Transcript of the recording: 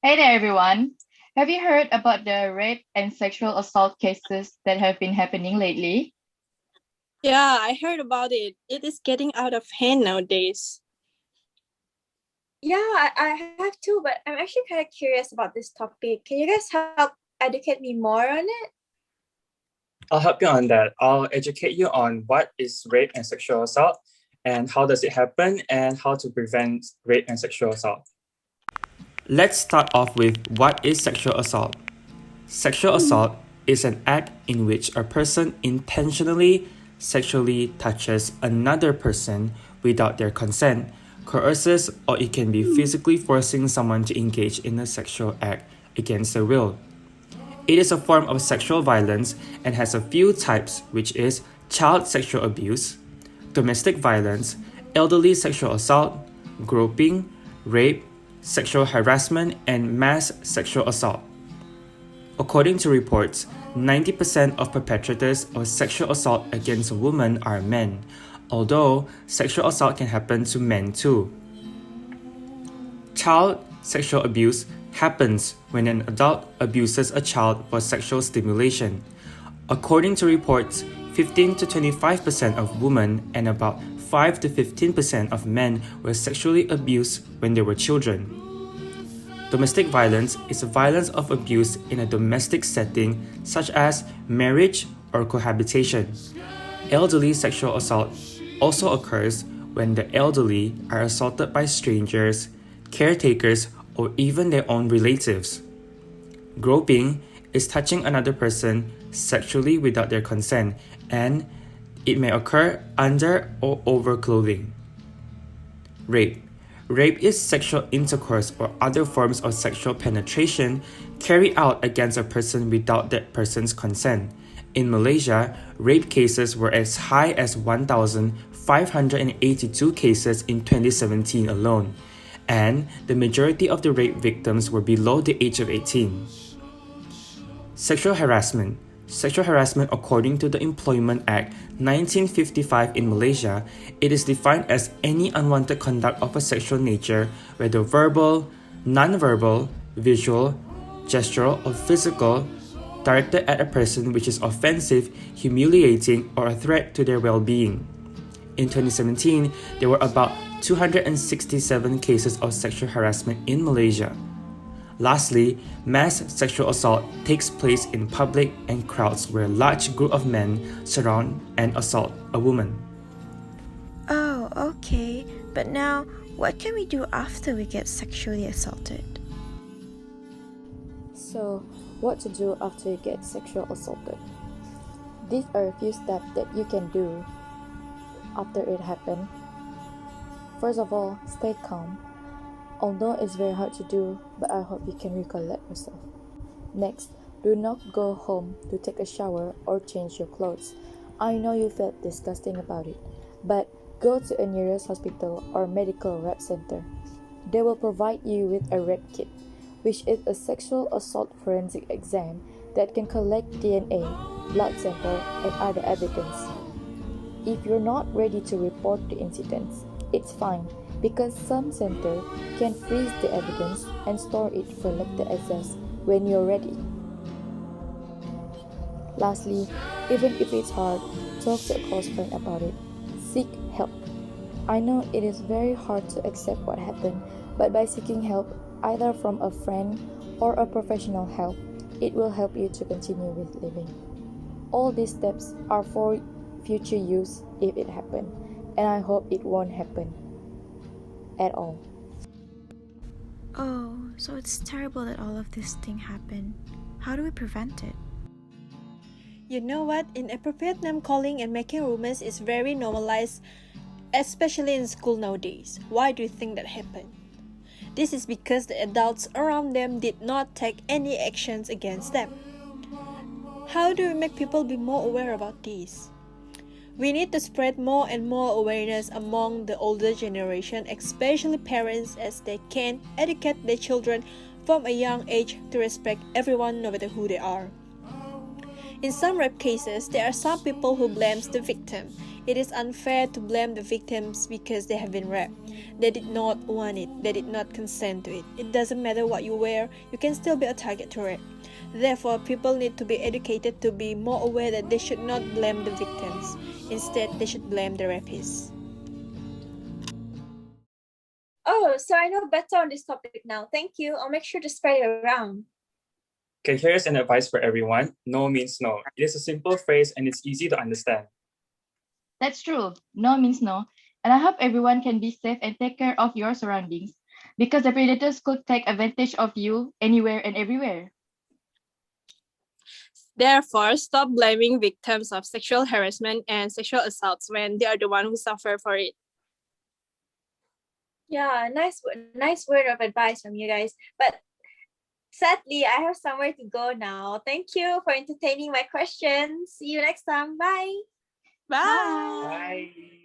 Hey there, everyone. Have you heard about the rape and sexual assault cases that have been happening lately? Yeah, I heard about it. It is getting out of hand nowadays. Yeah, I have too, but I'm actually kind of curious about this topic. Can you guys help educate me more on it? I'll help you on that. I'll educate you on what is rape and sexual assault and how does it happen and how to prevent rape and sexual assault. Let's start off with what is sexual assault. Sexual assault is an act in which a person intentionally sexually touches another person without their consent, coerces, or it can be physically forcing someone to engage in a sexual act against their will. It is a form of sexual violence and has a few types, which is child sexual abuse, domestic violence, elderly sexual assault, groping, rape, sexual harassment, and mass sexual assault. According to reports, 90% of perpetrators of sexual assault against a woman are men, although sexual assault can happen to men too. Child sexual abuse happens when an adult abuses a child for sexual stimulation. According to reports, 15 to 25% of women and about 5 to 15% of men were sexually abused when they were children. Domestic violence is violence of abuse in a domestic setting such as marriage or cohabitation. Elderly sexual assault also occurs when the elderly are assaulted by strangers, caretakers, or even their own relatives. Groping is touching another person sexually without their consent, and it may occur under or over clothing. Rape. Rape is sexual intercourse or other forms of sexual penetration carried out against a person without that person's consent. In Malaysia, rape cases were as high as 1,582 cases in 2017 alone, and the majority of the rape victims were below the age of 18. Sexual harassment. Sexual harassment according to the Employment Act 1955 in Malaysia, it is defined as any unwanted conduct of a sexual nature, whether verbal, non-verbal, visual, gestural, or physical, directed at a person which is offensive, humiliating, or a threat to their well-being. In 2017, there were about 267 cases of sexual harassment in Malaysia. Lastly, mass sexual assault takes place in public and crowds where a large group of men surround and assault a woman. Oh, okay. But now, what can we do after we get sexually assaulted? So, what to do after you get sexual assaulted? These are a few steps that you can do after it happened. First of all, stay calm. Although it's very hard to do, but I hope you can recollect yourself. Next, do not go home to take a shower or change your clothes. I know you felt disgusting about it, but go to a nearest hospital or medical rep center. They will provide you with a rep kit, which is a sexual assault forensic exam that can collect DNA, blood sample, and other evidence. If you're not ready to report the incidents, it's fine, because some center can freeze the evidence and store it for later access when you're ready. Lastly, even if it's hard, talk to a close friend about it. Seek help. I know it is very hard to accept what happened, but by seeking help, either from a friend or a professional help, it will help you to continue with living. All these steps are for future use if it happened, and I hope it won't happen at all. Oh, so it's terrible that all of this thing happened. How do we prevent it? You know what? Inappropriate name calling and making rumors is very normalized, especially in school nowadays. Why do you think that happened? This is because the adults around them did not take any actions against them. How do we make people be more aware about this? We need to spread more and more awareness among the older generation, especially parents, as they can educate their children from a young age to respect everyone no matter who they are. In some rape cases, there are some people who blame the victim. It is unfair to blame the victims because they have been raped. They did not want it. They did not consent to it. It doesn't matter what you wear, you can still be a target to rape. Therefore, people need to be educated to be more aware that they should not blame the victims. Instead, they should blame the rapists. Oh, so I know better on this topic now. Thank you. I'll make sure to spread it around. Okay, here's an advice for everyone. No means no. It is a simple phrase and it's easy to understand. That's true. No means no. And I hope everyone can be safe and take care of your surroundings because the predators could take advantage of you anywhere and everywhere. Therefore, stop blaming victims of sexual harassment and sexual assaults when they are the one who suffer for it. Yeah, nice word of advice from you guys. But sadly, I have somewhere to go now. Thank you for entertaining my questions. See you next time. Bye. Bye. Bye.